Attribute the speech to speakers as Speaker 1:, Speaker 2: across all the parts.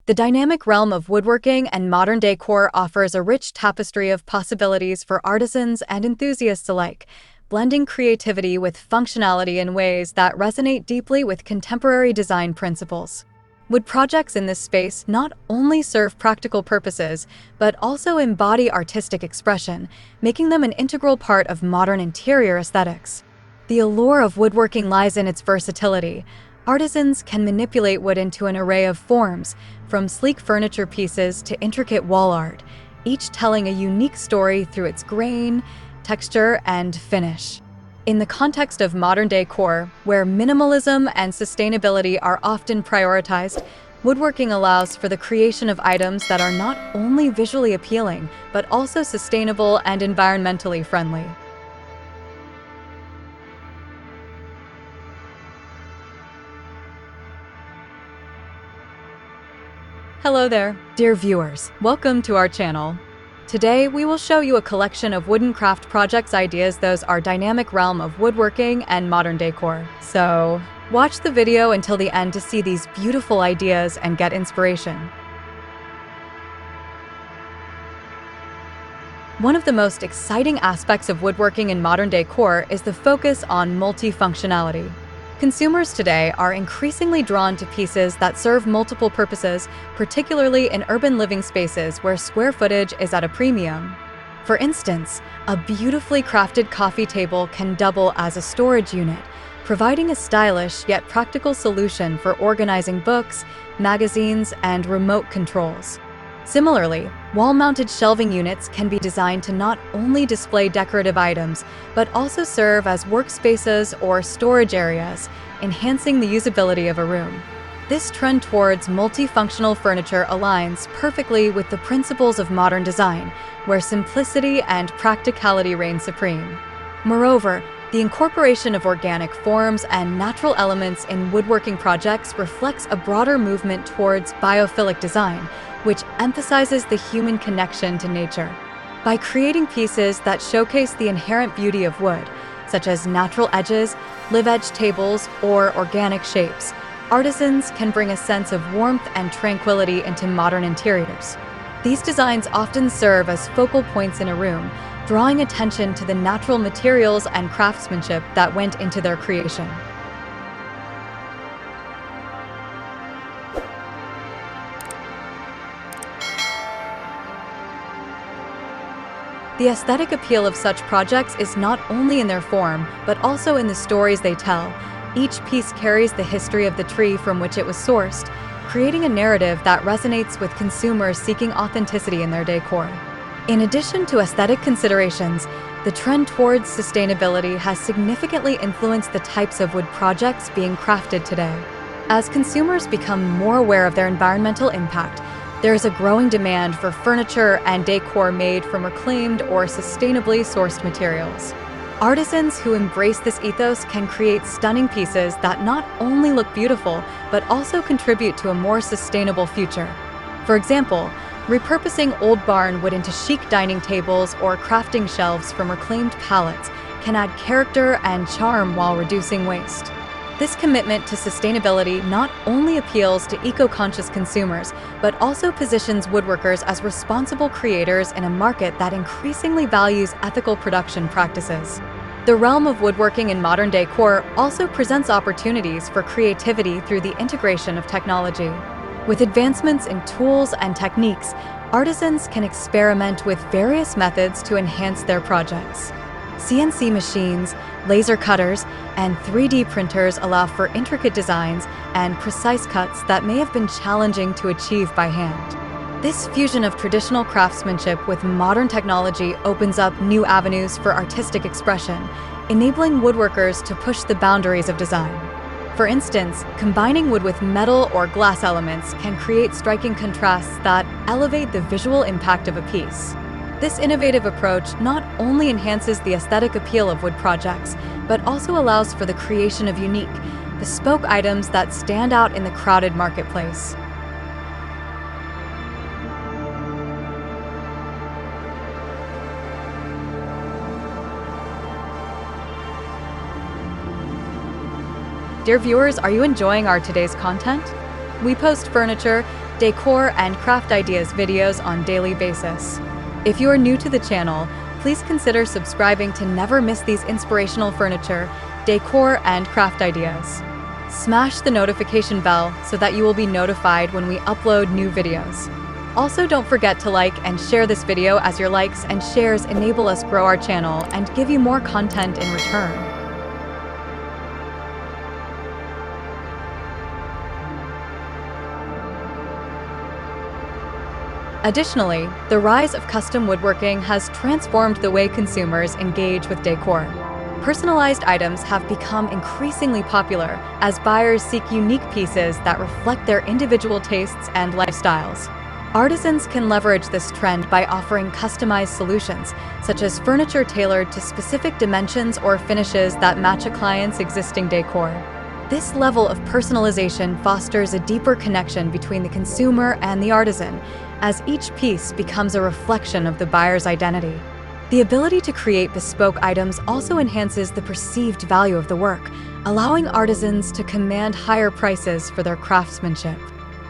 Speaker 1: The dynamic realm of woodworking and modern decor offers a rich tapestry of possibilities for artisans and enthusiasts alike, blending creativity with functionality in ways that resonate deeply with contemporary design principles. Wood projects in this space not only serve practical purposes, but also embody artistic expression, making them an integral part of modern interior aesthetics. The allure of woodworking lies in its versatility. Artisans can manipulate wood into an array of forms, from sleek furniture pieces to intricate wall art, each telling a unique story through its grain, texture, and finish. In the context of modern decor, where minimalism and sustainability are often prioritized, woodworking allows for the creation of items that are not only visually appealing, but also sustainable and environmentally friendly. Hello there, dear viewers. Welcome to our channel. Today, we will show you a collection of wooden craft projects ideas those are dynamic realm of woodworking and modern decor. So, watch the video until the end to see these beautiful ideas and get inspiration. One of the most exciting aspects of woodworking in modern decor is the focus on multifunctionality. Consumers today are increasingly drawn to pieces that serve multiple purposes, particularly in urban living spaces where square footage is at a premium. For instance, a beautifully crafted coffee table can double as a storage unit, providing a stylish yet practical solution for organizing books, magazines, and remote controls. Similarly, wall-mounted shelving units can be designed to not only display decorative items, but also serve as workspaces or storage areas, enhancing the usability of a room. This trend towards multifunctional furniture aligns perfectly with the principles of modern design, where simplicity and practicality reign supreme. Moreover, the incorporation of organic forms and natural elements in woodworking projects reflects a broader movement towards biophilic design, which emphasizes the human connection to nature. By creating pieces that showcase the inherent beauty of wood, such as natural edges, live-edge tables, or organic shapes, artisans can bring a sense of warmth and tranquility into modern interiors. These designs often serve as focal points in a room, drawing attention to the natural materials and craftsmanship that went into their creation. The aesthetic appeal of such projects is not only in their form, but also in the stories they tell. Each piece carries the history of the tree from which it was sourced, creating a narrative that resonates with consumers seeking authenticity in their decor. In addition to aesthetic considerations, the trend towards sustainability has significantly influenced the types of wood projects being crafted today. As consumers become more aware of their environmental impact, there is a growing demand for furniture and decor made from reclaimed or sustainably sourced materials. Artisans who embrace this ethos can create stunning pieces that not only look beautiful, but also contribute to a more sustainable future. For example, repurposing old barn wood into chic dining tables or crafting shelves from reclaimed pallets can add character and charm while reducing waste. This commitment to sustainability not only appeals to eco-conscious consumers, but also positions woodworkers as responsible creators in a market that increasingly values ethical production practices. The realm of woodworking in modern decor also presents opportunities for creativity through the integration of technology. With advancements in tools and techniques, artisans can experiment with various methods to enhance their projects. CNC machines, laser cutters, and 3D printers allow for intricate designs and precise cuts that may have been challenging to achieve by hand. This fusion of traditional craftsmanship with modern technology opens up new avenues for artistic expression, enabling woodworkers to push the boundaries of design. For instance, combining wood with metal or glass elements can create striking contrasts that elevate the visual impact of a piece. This innovative approach not only enhances the aesthetic appeal of wood projects, but also allows for the creation of unique, bespoke items that stand out in the crowded marketplace. Dear viewers, are you enjoying our today's content? We post furniture, decor, and craft ideas videos on a daily basis. If you are new to the channel, please consider subscribing to never miss these inspirational furniture, decor, and craft ideas. Smash the notification bell so that you will be notified when we upload new videos. Also, don't forget to like and share this video, as your likes and shares enable us grow our channel and give you more content in return. Additionally, the rise of custom woodworking has transformed the way consumers engage with decor. Personalized items have become increasingly popular as buyers seek unique pieces that reflect their individual tastes and lifestyles. Artisans can leverage this trend by offering customized solutions, such as furniture tailored to specific dimensions or finishes that match a client's existing decor. This level of personalization fosters a deeper connection between the consumer and the artisan, as each piece becomes a reflection of the buyer's identity. The ability to create bespoke items also enhances the perceived value of the work, allowing artisans to command higher prices for their craftsmanship.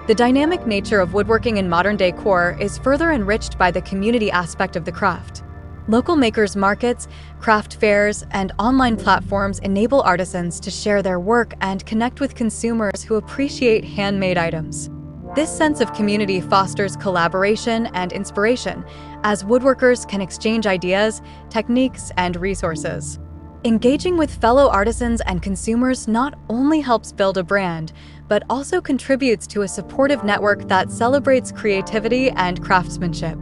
Speaker 1: The dynamic nature of woodworking in modern decor is further enriched by the community aspect of the craft. Local makers' markets, craft fairs, and online platforms enable artisans to share their work and connect with consumers who appreciate handmade items. This sense of community fosters collaboration and inspiration, as woodworkers can exchange ideas, techniques, and resources. Engaging with fellow artisans and consumers not only helps build a brand, but also contributes to a supportive network that celebrates creativity and craftsmanship.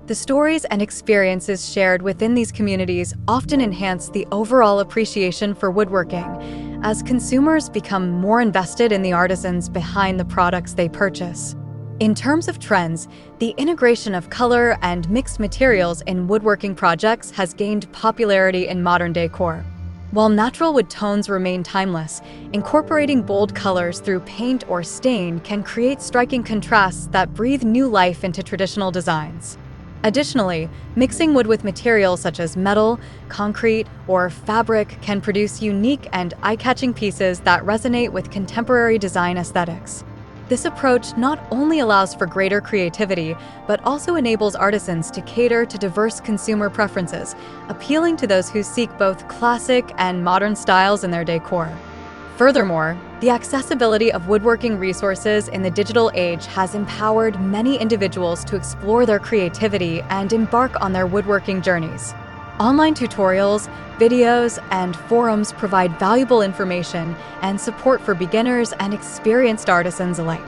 Speaker 1: The stories and experiences shared within these communities often enhance the overall appreciation for woodworking, as consumers become more invested in the artisans behind the products they purchase. In terms of trends, the integration of color and mixed materials in woodworking projects has gained popularity in modern decor. While natural wood tones remain timeless, incorporating bold colors through paint or stain can create striking contrasts that breathe new life into traditional designs. Additionally, mixing wood with materials such as metal, concrete, or fabric can produce unique and eye-catching pieces that resonate with contemporary design aesthetics. This approach not only allows for greater creativity, but also enables artisans to cater to diverse consumer preferences, appealing to those who seek both classic and modern styles in their decor. Furthermore, the accessibility of woodworking resources in the digital age has empowered many individuals to explore their creativity and embark on their woodworking journeys. Online tutorials, videos, and forums provide valuable information and support for beginners and experienced artisans alike.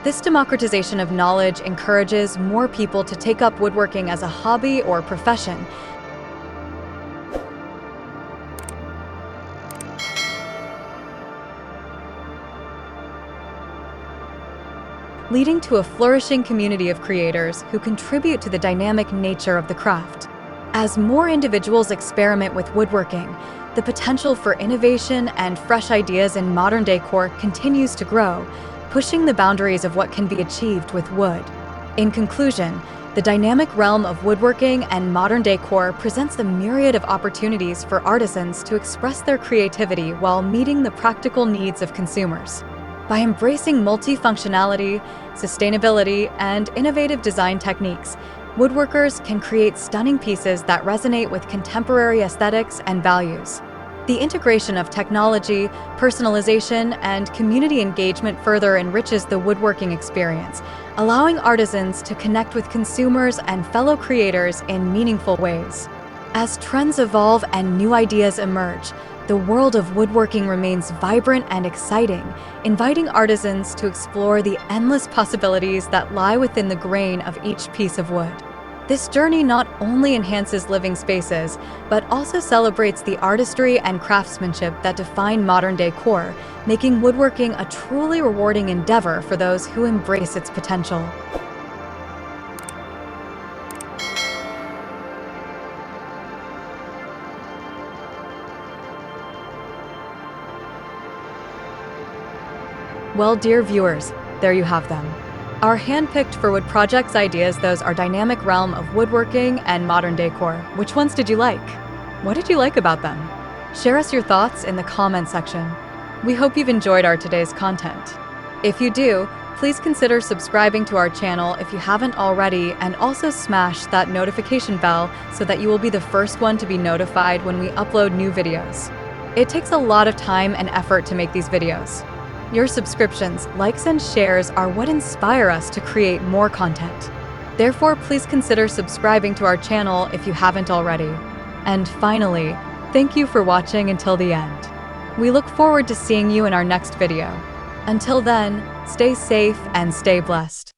Speaker 1: This democratization of knowledge encourages more people to take up woodworking as a hobby or profession, leading to a flourishing community of creators who contribute to the dynamic nature of the craft. As more individuals experiment with woodworking, the potential for innovation and fresh ideas in modern decor continues to grow, pushing the boundaries of what can be achieved with wood. In conclusion, the dynamic realm of woodworking and modern decor presents a myriad of opportunities for artisans to express their creativity while meeting the practical needs of consumers. By embracing multifunctionality, sustainability, and innovative design techniques, woodworkers can create stunning pieces that resonate with contemporary aesthetics and values. The integration of technology, personalization, and community engagement further enriches the woodworking experience, allowing artisans to connect with consumers and fellow creators in meaningful ways. As trends evolve and new ideas emerge, the world of woodworking remains vibrant and exciting, inviting artisans to explore the endless possibilities that lie within the grain of each piece of wood. This journey not only enhances living spaces, but also celebrates the artistry and craftsmanship that define modern decor, making woodworking a truly rewarding endeavor for those who embrace its potential. Well, dear viewers, there you have them. Our hand-picked for wood projects ideas, those are dynamic realm of woodworking and modern decor. Which ones did you like? What did you like about them? Share us your thoughts in the comment section. We hope you've enjoyed our today's content. If you do, please consider subscribing to our channel if you haven't already, and also smash that notification bell so that you will be the first one to be notified when we upload new videos. It takes a lot of time and effort to make these videos. Your subscriptions, likes, and shares are what inspire us to create more content. Therefore, please consider subscribing to our channel if you haven't already. And finally, thank you for watching until the end. We look forward to seeing you in our next video. Until then, stay safe and stay blessed.